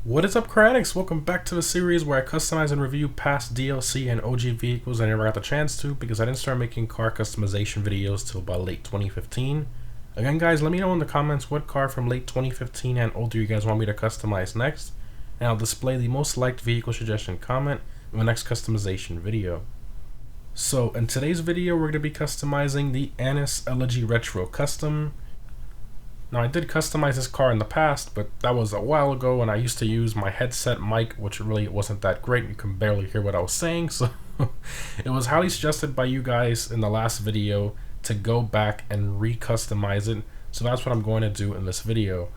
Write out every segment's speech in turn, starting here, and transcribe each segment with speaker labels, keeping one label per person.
Speaker 1: What is up, Critics? Welcome back to the series where I customize and review past DLC and OG vehicles I never got the chance to because I didn't start making car customization videos till about late 2015. Again, guys, let me know in the comments what car from late 2015 and older you guys want me to customize next, and I'll display the most liked vehicle suggestion comment in the next customization video. So, in today's video, we're going to be customizing the Elegy Retro Custom. Now, I did customize this car in the past, but that was a while ago, and I used to use my headset mic, which really wasn't that great. You can barely hear what I was saying, so it was highly suggested by you guys in the last video to go back and re-customize it, so that's what I'm going to do in this video.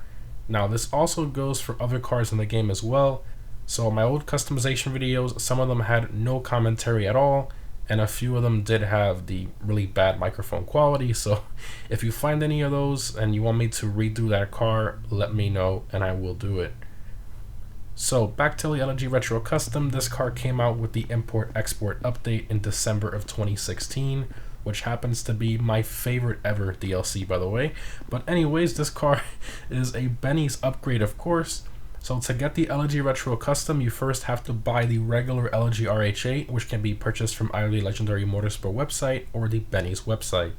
Speaker 1: Now, this also goes for other cars in the game as well. So my old customization videos, some of them had no commentary at all, and a few of them did have the really bad microphone quality. So if you find any of those and you want me to redo that car, let me know and I will do it. So back to the Elegy Retro Custom. This car came out with the import-export update in December of 2016, which happens to be my favorite ever DLC, by the way. But anyways, this car is a Benny's upgrade, of course. So to get the Elegy Retro Custom, you first have to buy the regular Elegy RH8, which can be purchased from either the Legendary Motorsport website or the Benny's website.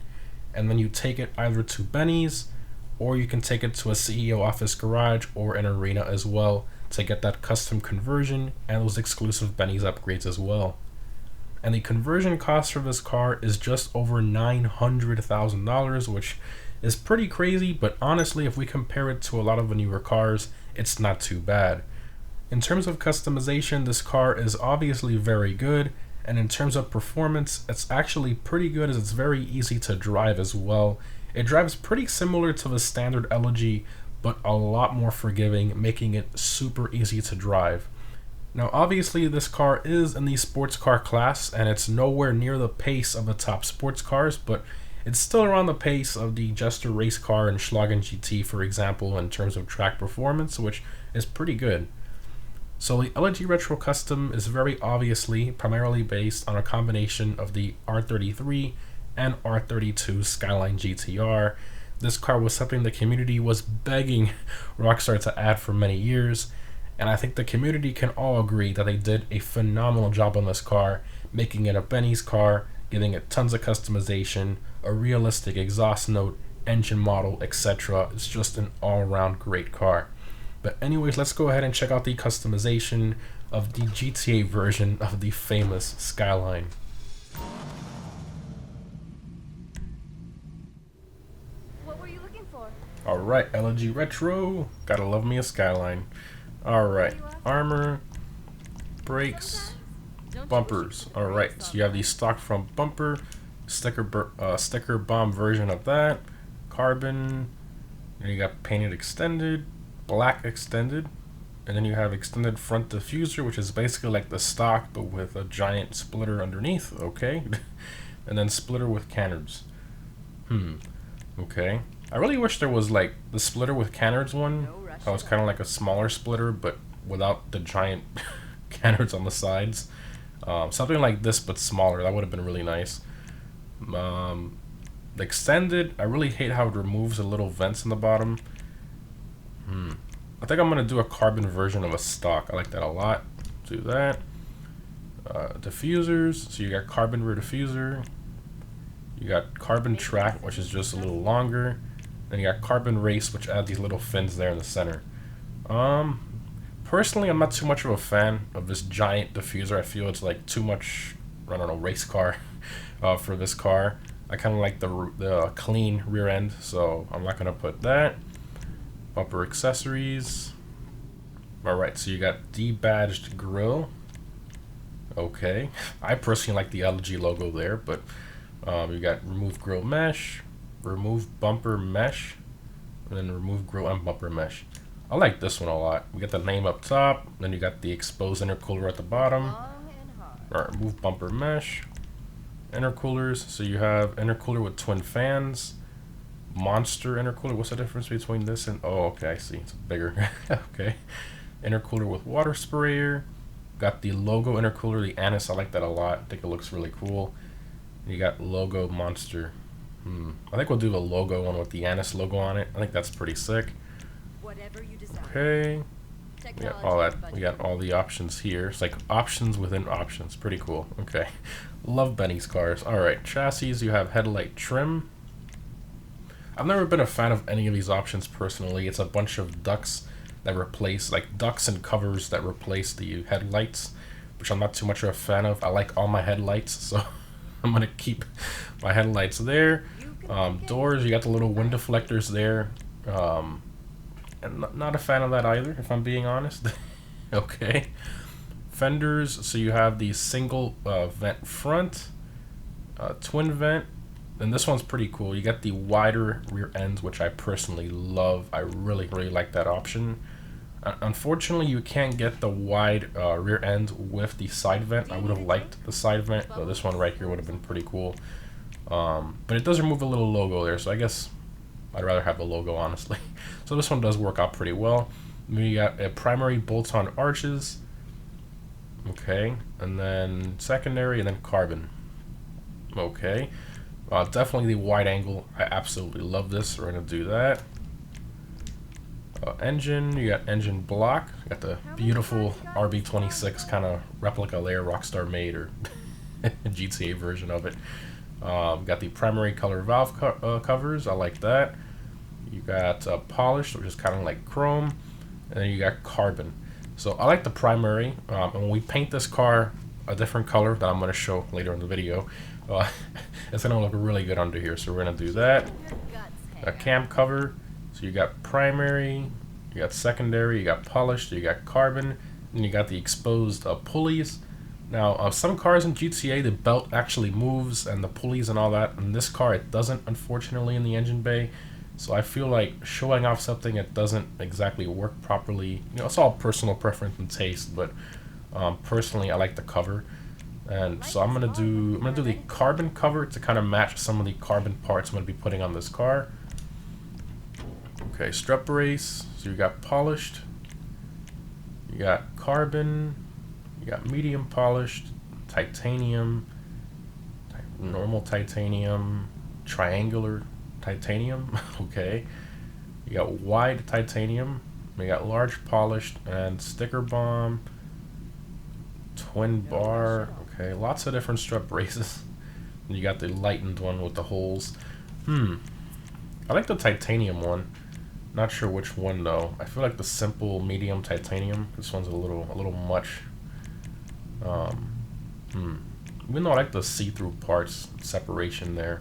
Speaker 1: And then you take it either to Benny's, or you can take it to a CEO office garage or an arena as well to get that custom conversion and those exclusive Benny's upgrades as well. And the conversion cost for this car is just over $900,000, which is pretty crazy, but honestly, if we compare it to a lot of the newer cars, it's not too bad. In terms of customization, this car is obviously very good, and in terms of performance, it's actually pretty good as it's very easy to drive as well. It drives pretty similar to the standard Elegy, but a lot more forgiving, making it super easy to drive. Now obviously this car is in the sports car class, and it's nowhere near the pace of the top sports cars, but it's still around the pace of the Jester race car and Schlagen GT, for example, in terms of track performance, which is pretty good. So the Elegy Retro Custom is very obviously primarily based on a combination of the R33 and R32 Skyline GTR. This car was something the community was begging Rockstar to add for many years, and I think the community can all agree that they did a phenomenal job on this car, making it a Benny's car, giving it tons of customization, a realistic exhaust note, engine model, etc. It's just an all-around great car. But anyways, let's go ahead and check out the customization of the GTA version of the famous Skyline.
Speaker 2: What were you looking for?
Speaker 1: Alright, Elegy Retro, gotta love me a Skyline. Alright, armor, brakes, bumpers. Alright, so you have the stock front bumper, sticker bomb version of that, carbon, and you got painted extended, black extended, and then you have extended front diffuser, which is basically like the stock but with a giant splitter underneath, okay? And then splitter with canards. Okay. I really wish there was like the splitter with canards one. That was kind of like a smaller splitter but without the giant canards on the sides. Something like this but smaller, that would have been really nice. The extended, I really hate how it removes the little vents in the bottom. I think I'm gonna do a carbon version of a stock. I like that a lot. Do that. Diffusers, so you got carbon rear diffuser, you got carbon track, which is just a little longer, then you got carbon race, which add these little fins there in the center. Personally, I'm not too much of a fan of this giant diffuser. I feel it's like too much, I don't know, race car for this car. I kind of like the clean rear end, so I'm not going to put that. Bumper accessories. Alright, so you got debadged grille. Okay. I personally like the Elegy logo there, but you got remove grille mesh, remove bumper mesh, and then remove grille and bumper mesh. I like this one a lot. We got the name up top, then you got the exposed intercooler at the bottom. Alright, remove bumper mesh. Intercoolers, so you have intercooler with twin fans, monster intercooler. What's the difference between this and, oh, okay, I see, it's bigger. Okay. Intercooler with water sprayer. Got the logo intercooler, the Anise. I like that a lot. I think it looks really cool. You got logo monster. I think we'll do the logo one with the Anise logo on it. I think that's pretty sick.
Speaker 2: Whatever you desire.
Speaker 1: Okay. We got all that. We got all the options here. It's like options within options. Pretty cool. Okay. Love Benny's cars. Alright, chassis, you have headlight trim. I've never been a fan of any of these options personally. It's a bunch of ducts that replace, like ducts and covers that replace the headlights, which I'm not too much of a fan of. I like all my headlights, so I'm gonna keep my headlights there. Doors, you got the little wind deflectors there. And not a fan of that either, if I'm being honest. Okay. Fenders, so you have the single vent front, twin vent, and this one's pretty cool. You got the wider rear ends, which I personally love. I really like that option. Unfortunately, you can't get the wide rear end with the side vent. I would have liked the side vent, though this one right here would have been pretty cool. But it does remove a little logo there, so I guess I'd rather have the logo, honestly. So this one does work out pretty well. We got a primary bolt-on arches. Okay, and then secondary, and then carbon. Okay, definitely the wide angle. I absolutely love this. We're gonna do that. Engine, you got engine block. You got the beautiful RB26 kind of replica layer Rockstar made, or GTA version of it. Got the primary color valve covers. I like that. You got polished, which is kind of like chrome, and then you got carbon. So I like the primary, and when we paint this car a different color that I'm going to show later in the video, it's going to look really good under here. So we're going to do that. A cam cover. So you got primary, you got secondary, you got polished, you got carbon, and you got the exposed pulleys. Now, some cars in GTA, the belt actually moves and the pulleys and all that. In this car, it doesn't, unfortunately, in the engine bay. So I feel like showing off something that doesn't exactly work properly. You know, it's all personal preference and taste, but personally, I like the cover. And so I'm gonna do the carbon cover to kind of match some of the carbon parts I'm gonna be putting on this car. Okay, strut brace. So you got polished, you got carbon, you got medium polished, titanium, normal titanium, triangular titanium. Okay, you got wide titanium, we got large polished, and sticker bomb, twin bar. Okay, lots of different strut braces. And you got the lightened one with the holes. I like the titanium one. Not sure which one though. I feel like the simple medium titanium. This one's a little much. Even though I like the see-through parts separation there.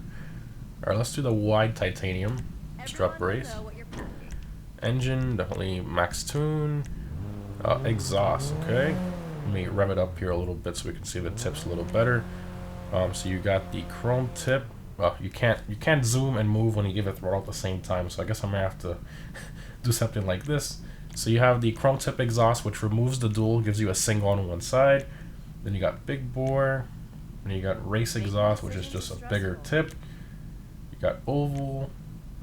Speaker 1: Alright, let's do the wide titanium strut brace. Engine, definitely max tune. Exhaust, okay. Let me rev it up here a little bit so we can see the tips a little better. So you got the chrome tip. You can't zoom and move when you give it throttle at the same time, so I guess I'm gonna have to do something like this. So you have the chrome tip exhaust, which removes the dual, gives you a single on one side. Then you got big bore, and you got race exhaust, which is just a bigger tip. You got oval,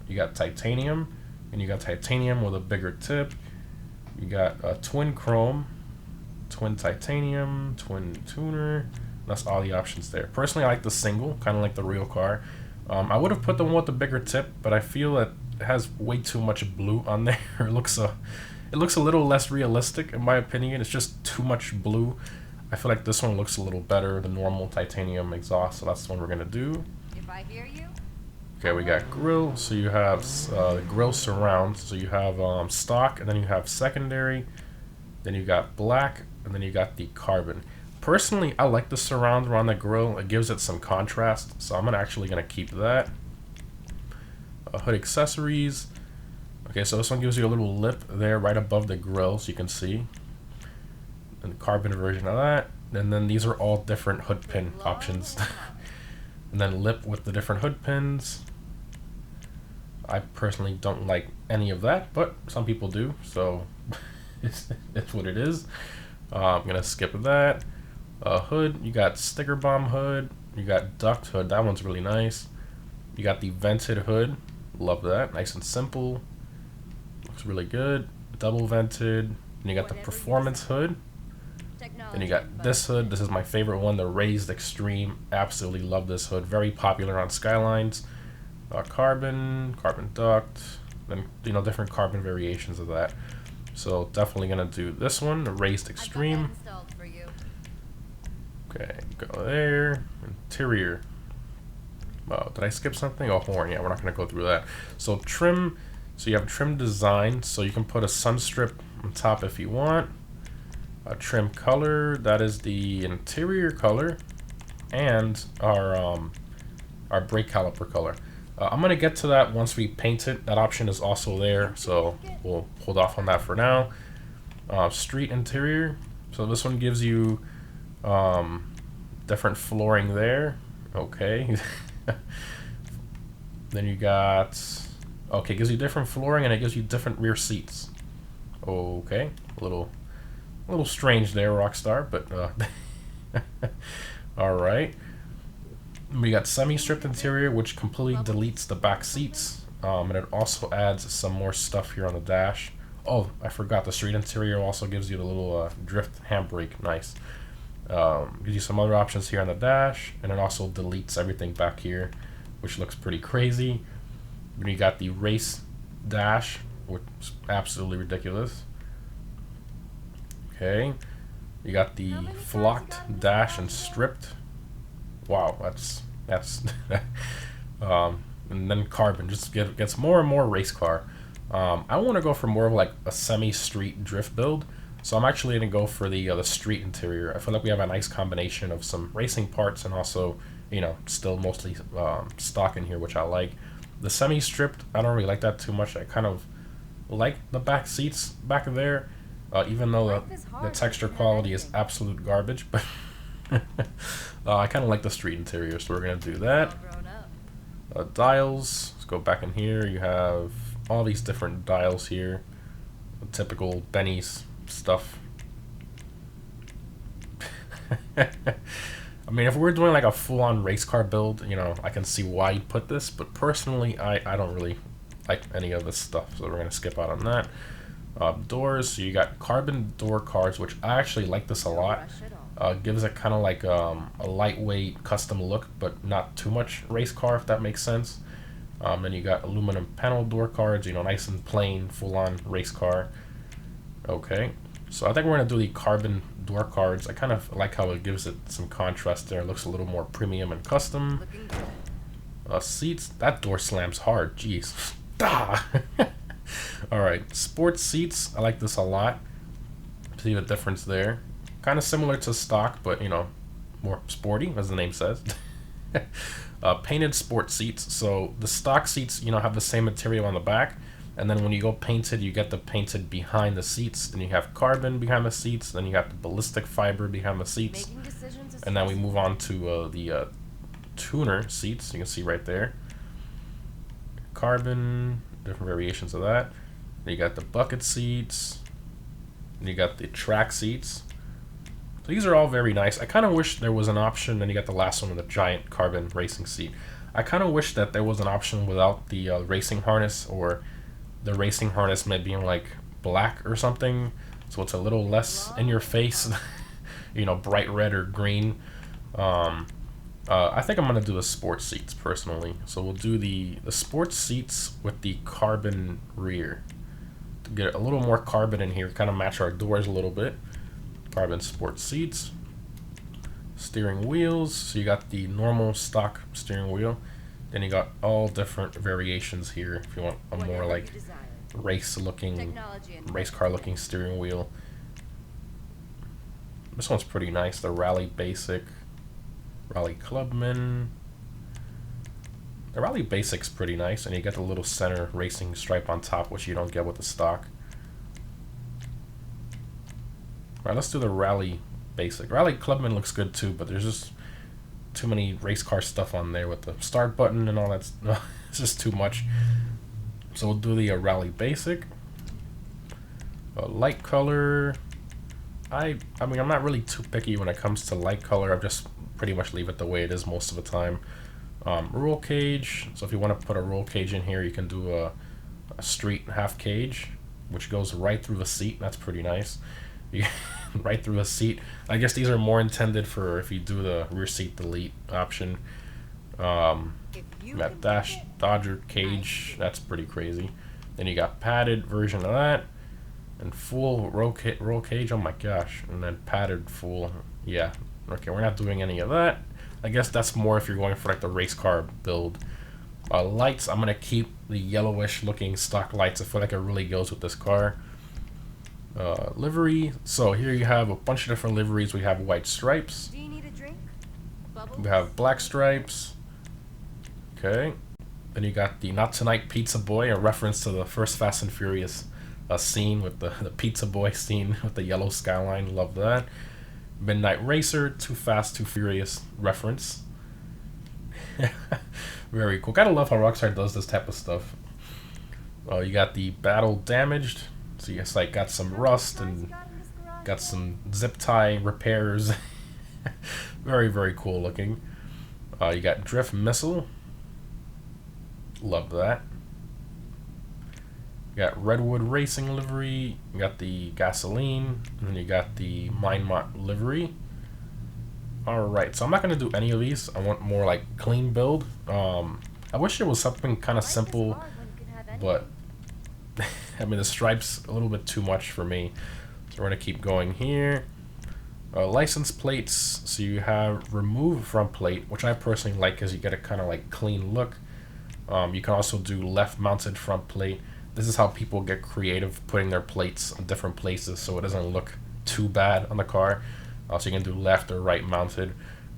Speaker 1: you got titanium, and you got titanium with a bigger tip. You got twin chrome, twin titanium, twin tuner. That's all the options there. Personally, I like the single, kind of like the real car. I would have put the one with the bigger tip, but I feel that it has way too much blue on there. It looks a little less realistic, in my opinion. It's just too much blue. I feel like this one looks a little better, the normal titanium exhaust, so that's the one we're gonna do.
Speaker 2: If I hear you.
Speaker 1: Okay, we got grille. So you have the grille surround. So you have stock, and then you have secondary. Then you got black, and then you got the carbon. Personally, I like the surround around the grille. It gives it some contrast, so I'm actually gonna keep that. Hood accessories. Okay, so this one gives you a little lip there right above the grille, so you can see. And the carbon version of that. And then these are all different hood pin options. And then lip with the different hood pins. I personally don't like any of that, but some people do, so it's what it is. I'm gonna skip that. Hood, you got sticker bomb hood, you got duct hood, that one's really nice. You got the vented hood, love that, nice and simple, looks really good. Double vented, and you got the performance hood. And you got this hood, this is my favorite one, the raised extreme, absolutely love this hood, very popular on Skylines. Carbon duct, then different carbon variations of that. So definitely gonna do this one, the raised extreme.
Speaker 2: Installed for you.
Speaker 1: Okay, go there. Interior. Oh, did I skip something? Oh, horn. Yeah, we're not gonna go through that. So trim. So you have trim design. So you can put a sun strip on top if you want. A trim color. That is the interior color, and our brake caliper color. I'm gonna get to that once we paint it. That option is also there, so we'll hold off on that for now. Street interior. So this one gives you different flooring there. Okay. Then you got, okay, gives you different flooring and it gives you different rear seats. Okay, a little strange there, Rockstar, but all right. We got semi-stripped interior, which completely deletes the back seats, and it also adds some more stuff here on the dash. Oh, I forgot, the street interior also gives you the little drift handbrake. Nice. Gives you some other options here on the dash, and it also deletes everything back here, which looks pretty crazy. Then you got the race dash, which is absolutely ridiculous. Okay, you got the flocked dash and stripped. Wow, that's and then carbon just gets more and more race car. I want to go for more of like a semi-street drift build, so I'm actually gonna go for the street interior. I feel like we have a nice combination of some racing parts and also, you know, still mostly stock in here, which I like. The semi-stripped, I don't really like that too much. I kind of like the back seats back there, even though the texture quality is absolute garbage, but I kind of like the street interior, so we're gonna do that. Dials, let's go back in here. You have all these different dials here, the typical Benny's stuff. I mean, if we're doing like a full-on race car build, you know, I can see why you put this, but personally, I don't really like any of this stuff, so we're gonna skip out on that. Doors, so you got carbon door cards, which I actually like this a lot. Gives it kind of like a lightweight custom look, but not too much race car, if that makes sense. Then you got aluminum panel door cards, you know, nice and plain, full-on race car. Okay, so I think we're gonna do the carbon door cards. I kind of like how it gives it some contrast there. It looks a little more premium and custom. Seats, that door slams hard. Jeez. All right, sports seats. I like this a lot. See the difference there. Kind of similar to stock, but you know, more sporty, as the name says. Painted sport seats. So the stock seats, you know, have the same material on the back, and then when you go painted, you get the painted behind the seats. Then you have carbon behind the seats. Then you have the ballistic fiber behind the seats. And then we move on to the tuner seats. You can see right there. Carbon, different variations of that. Then you got the bucket seats. And you got the track seats. So these are all very nice. I kind of wish there was an option, then you got the last one with the giant carbon racing seat. I kind of wish that there was an option without the racing harness, or the racing harness maybe being like black or something, so it's a little less in your face, you know, bright red or green. I think I'm going to do the sports seats personally. So we'll do the sports seats with the carbon rear. To get a little more carbon in here, kind of match our doors a little bit. Carbon sports seats. Steering wheels, so you got the normal stock steering wheel. Then you got all different variations here if you want a more like race car looking steering wheel. This one's pretty nice, the Rally Basic, Rally Clubman. The Rally Basic's pretty nice, and you get the little center racing stripe on top, which you don't get with the stock. Alright, let's do the Rally Basic. Rally Clubman looks good too, but there's just too many race car stuff on there with the start button and all that. It's just too much. So we'll do the Rally Basic. Light color. I mean, I'm not really too picky when it comes to light color. I just pretty much leave it the way it is most of the time. Roll cage. So if you want to put a roll cage in here, you can do a street half cage, which goes right through the seat. That's pretty nice. Right through the seat. I guess these are more intended for if you do the rear seat delete option. That dash Dodger cage, that's pretty crazy. Then you got padded version of that, And full roll cage, oh my gosh. And then padded full, yeah. Okay, we're not doing any of that. I guess that's more if you're going for like the race car build. Lights, I'm gonna keep the yellowish looking stock lights. I feel like it really goes with this car. Livery, so here you have a bunch of different liveries. We have white stripes.
Speaker 2: Do you need a drink? Bubbles?
Speaker 1: We have black stripes. Okay. Then you got the Not Tonight Pizza Boy, a reference to the first Fast and Furious scene with the Pizza Boy scene with the yellow Skyline. Love that. Midnight Racer, Too Fast, Too Furious reference. Very cool. Gotta love how Rockstar does this type of stuff. You got the Battle Damaged. So it's like got some rust and got some zip tie repairs. Very, very cool looking. You got Drift Missile. Love that. You got Redwood Racing livery. You got the gasoline. And then you got the Mindmot livery. Alright, so I'm not going to do any of these. I want more like clean build. I wish it was something kind of simple, but I mean the stripes a little bit too much for me. So we're going to keep going here. License plates. So you have remove front plate, which I personally like because you get a kind of like clean look. You can also do left mounted front plate. This is how people get creative, putting their plates in different places so it doesn't look too bad on the car. So you can do left or right mounted.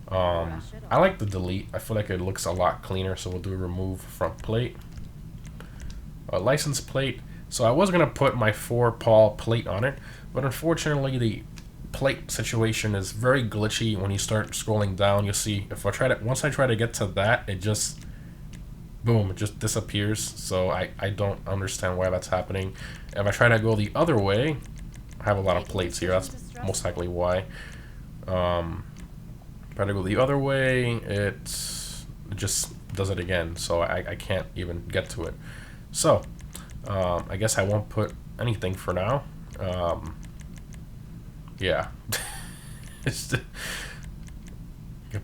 Speaker 1: I like the delete. I feel like it looks a lot cleaner, so we'll do remove front plate. License plate. So I was going to put my 4-paw plate on it, but unfortunately the plate situation is very glitchy. When you start scrolling down, you'll see if I try to, once I try to get to that, it just boom, it just disappears. So I don't understand why that's happening. If I try to go the other way, I have a lot of plates here, that's most likely why. Try to go the other way, it just does it again, so I can't even get to it. So I guess I won't put anything for now. Yeah.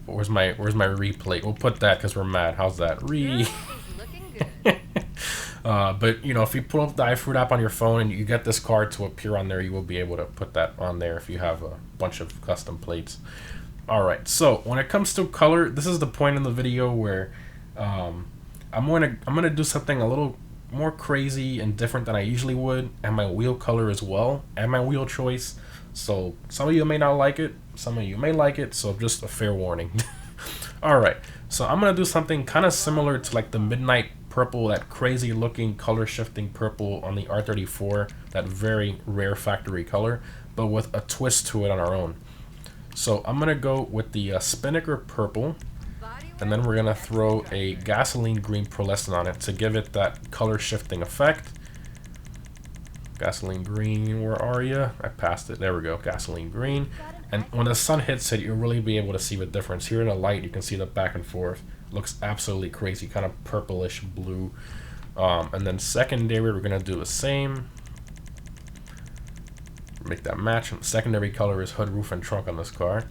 Speaker 1: Where's my replate? We'll put that because we're mad. How's that? But you know, if you pull up the iFruit app on your phone and you get this card to appear on there, you will be able to put that on there if you have a bunch of custom plates. Alright, so when it comes to color, this is the point in the video where I'm gonna do something a little more crazy and different than I usually would, and my wheel color as well, and my wheel choice. So some of you may not like it, some of you may like it, so just a fair warning. Alright, so I'm gonna do something kind of similar to like the midnight purple, that crazy looking color shifting purple on the R34, that very rare factory color, but with a twist to it on our own. So I'm gonna go with the Spinnaker purple, and then we're gonna throw a gasoline green pearlescent on it to give it that color shifting effect. Gasoline green, where are you? I passed it. There we go. Gasoline green. And when the sun hits it, you'll really be able to see the difference. Here in the light, you can see the back and forth. Looks absolutely crazy, kind of purplish blue. And then secondary, we're gonna do the same. Make that match. And the secondary color is hood, roof, and trunk on this car.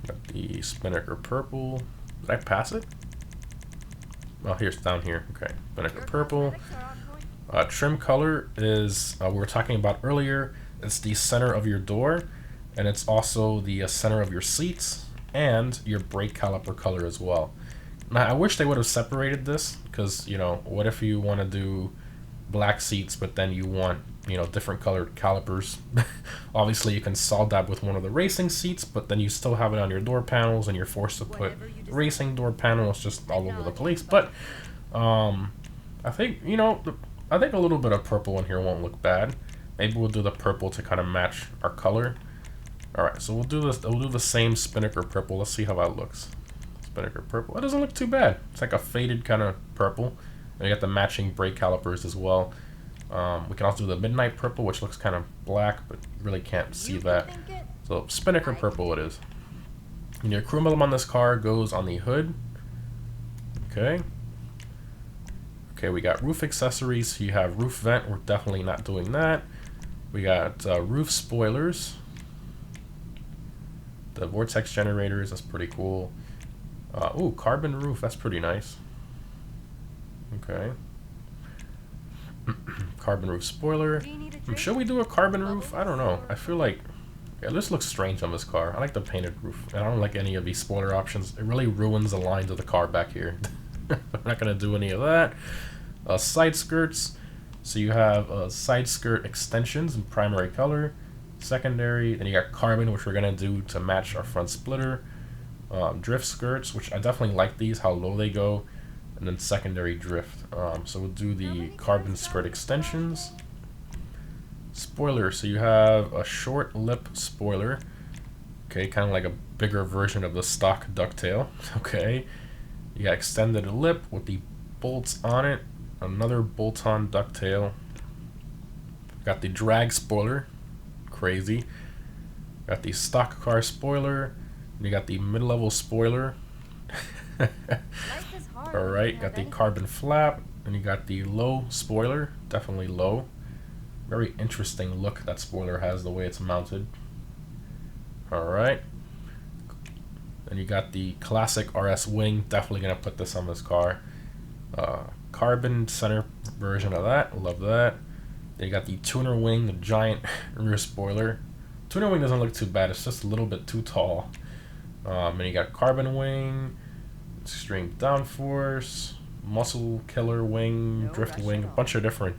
Speaker 1: Got the Spinnaker purple. Did I pass it? Oh, here's down here. Okay, Spinnaker purple. Trim color is we were talking about earlier. It's the center of your door, and it's also the center of your seats and your brake caliper color as well. Now, I wish they would have separated this, because you know, what if you want to do black seats, but then you want, you know, different colored calipers? Obviously, you can solve that with one of the racing seats, but then you still have it on your door panels, and you're forced to put racing door panels just all over the place. But I think, you know, I think a little bit of purple in here won't look bad. Maybe we'll do the purple to kind of match our color. All right, so we'll do this. We'll do the same Spinnaker purple. Let's see how that looks. Spinnaker purple. It doesn't look too bad. It's like a faded kind of purple. And you got the matching brake calipers as well. We can also do the midnight purple, which looks kind of black, but you really can't see that. So Spinnaker purple it is. And your crew emblem on this car goes on the hood. Okay. Okay, we got roof accessories. So you have roof vent. We're definitely not doing that. We got roof spoilers. The vortex generators. That's pretty cool. Ooh, carbon roof. That's pretty nice. Okay. carbon roof spoiler.
Speaker 2: Do you need a drink?
Speaker 1: Should we do a carbon roof? I don't know. I feel like, yeah, this looks strange on this car. I like the painted roof. And I don't like any of these spoiler options. It really ruins the lines of the car back here. I'm not gonna do any of that. Side skirts. So you have side skirt extensions in primary color, secondary. Then you got carbon, which we're gonna do to match our front splitter. Drift skirts, which I definitely like these, how low they go. And then secondary drift. So we'll do the carbon skirt extensions. Spoiler, so you have a short lip spoiler. Okay, kind of like a bigger version of the stock ducktail. Okay. You got extended lip with the bolts on it. Another bolt-on ducktail. Got the drag spoiler. Crazy. Got the stock car spoiler. You got the mid-level spoiler. Alright, got the carbon flap, and you got the low spoiler, definitely low. Very interesting look that spoiler has, the way it's mounted. Alright. Then you got the classic RS wing, definitely going to put this on this car. Carbon center version of that, love that. Then you got the tuner wing, the giant rear spoiler. Tuner wing doesn't look too bad, it's just a little bit too tall. And you got carbon wing, extreme downforce, muscle killer wing, drift wing, a bunch of different.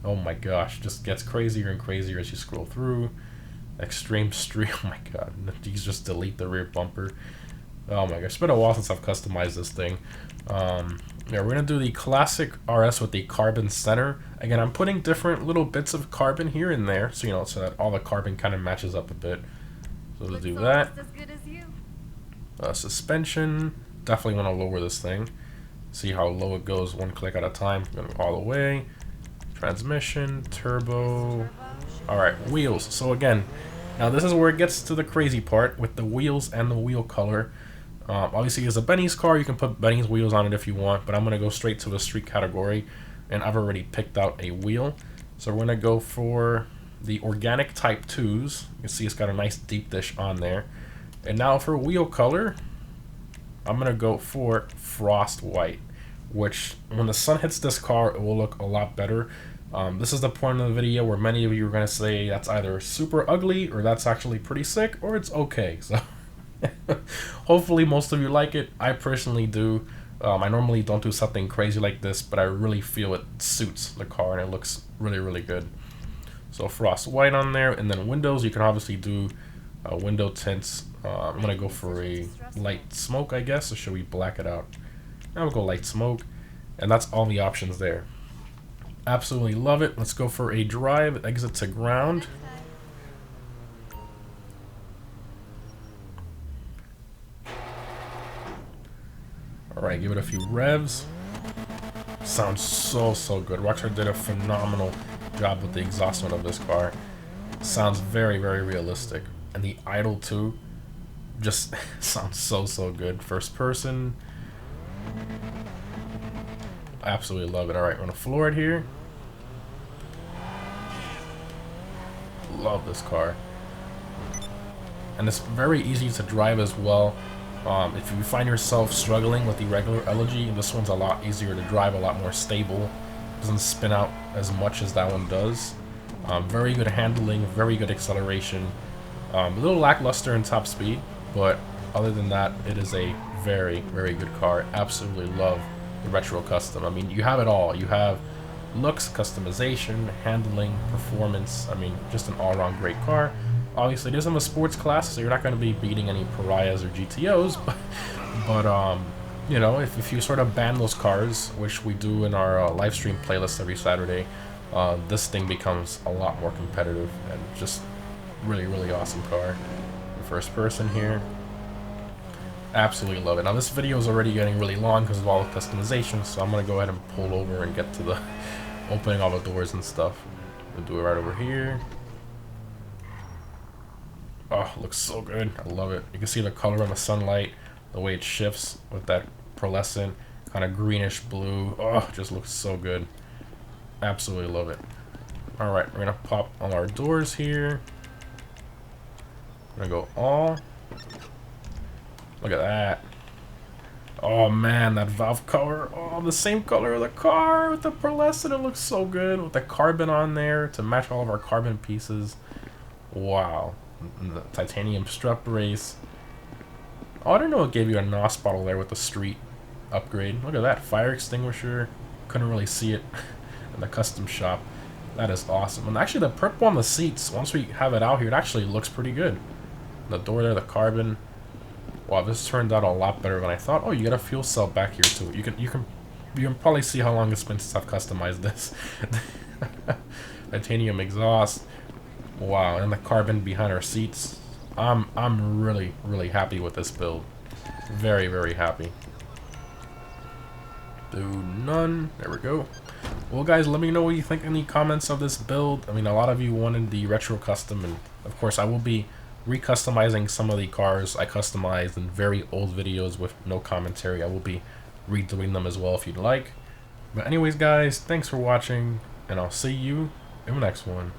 Speaker 1: Oh my gosh, just gets crazier and crazier as you scroll through. Extreme street, oh my god, these just delete the rear bumper. Oh my gosh, it's been a while since I've customized this thing. Yeah, we're gonna do the classic RS with the carbon center. Again, I'm putting different little bits of carbon here and there, so you know, so that all the carbon kind of matches up a bit. So we'll do that. Suspension. Definitely want to lower this thing. See how low it goes, one click at a time. Going all the way. Transmission, turbo. Alright, wheels. So again, now this is where it gets to the crazy part with the wheels and the wheel color. Obviously, it's a Benny's car. You can put Benny's wheels on it if you want, but I'm going to go straight to the street category, and I've already picked out a wheel. So we're going to go for the organic Type 2s. You can see it's got a nice deep dish on there. And now for wheel color, I'm going to go for frost white, which when the sun hits this car, it will look a lot better. This is the point of the video where many of you are going to say that's either super ugly or that's actually pretty sick or it's okay. So hopefully most of you like it. I personally do. I normally don't do something crazy like this, but I really feel it suits the car and it looks really, really good. So frost white on there, and then windows, you can obviously do window tints. I'm going to go for a light smoke, I guess, or should we black it out? Now we'll go light smoke, and that's all the options there. Absolutely love it. Let's go for a drive, exit to ground. Alright, give it a few revs. Sounds so good. Rockstar did a phenomenal job with the exhaust note of this car. Sounds very, very realistic. And the idle too just sounds so good. First person. Absolutely love it. Alright, we're gonna floor it here. Love this car. And it's very easy to drive as well. If you find yourself struggling with the regular Elegy, this one's a lot easier to drive, a lot more stable. Doesn't spin out as much as that one does. Very good handling, very good acceleration. A little lackluster in top speed, but other than that, it is a very, very good car. Absolutely love the Retro Custom. I mean, you have it all. You have looks, customization, handling, performance. I mean, just an all-around great car. Obviously, it isn't a sports class, so you're not going to be beating any Pariahs or GTOs, but you know, if you sort of ban those cars, which we do in our live stream playlist every Saturday, this thing becomes a lot more competitive and just really, really awesome car. First person here. Absolutely love it. Now, this video is already getting really long because of all the customization, so I'm going to go ahead and pull over and get to the opening all the doors and stuff. We'll do it right over here. Oh, looks so good. I love it. You can see the color in the sunlight, the way it shifts with that pearlescent kind of greenish blue. Oh, it just looks so good. Absolutely love it. Alright, we're going to pop all our doors here. I'm going to go all. Look at that. Oh man, that valve cover. Oh, the same color of the car with the pearlescent. It looks so good with the carbon on there to match all of our carbon pieces. Wow. And the titanium strut brace. Oh, I didn't know it gave you a NOS bottle there with the street upgrade. Look at that. Fire extinguisher. Couldn't really see it in the custom shop. That is awesome. And actually the purple on the seats, once we have it out here, it actually looks pretty good. The door there, the carbon. Wow, this turned out a lot better than I thought. Oh, you got a fuel cell back here too. You can probably see how long it's been since I've customized this. Titanium exhaust. Wow, and the carbon behind our seats. I'm really happy with this build. Very happy. Do none. There we go. Well, guys, let me know what you think in the comments of this build. I mean, a lot of you wanted the retro custom, and of course, I will be recustomizing some of the cars I customized in very old videos with no commentary. I will be redoing them as well if you'd like. But anyways, guys, thanks for watching, and I'll see you in the next one.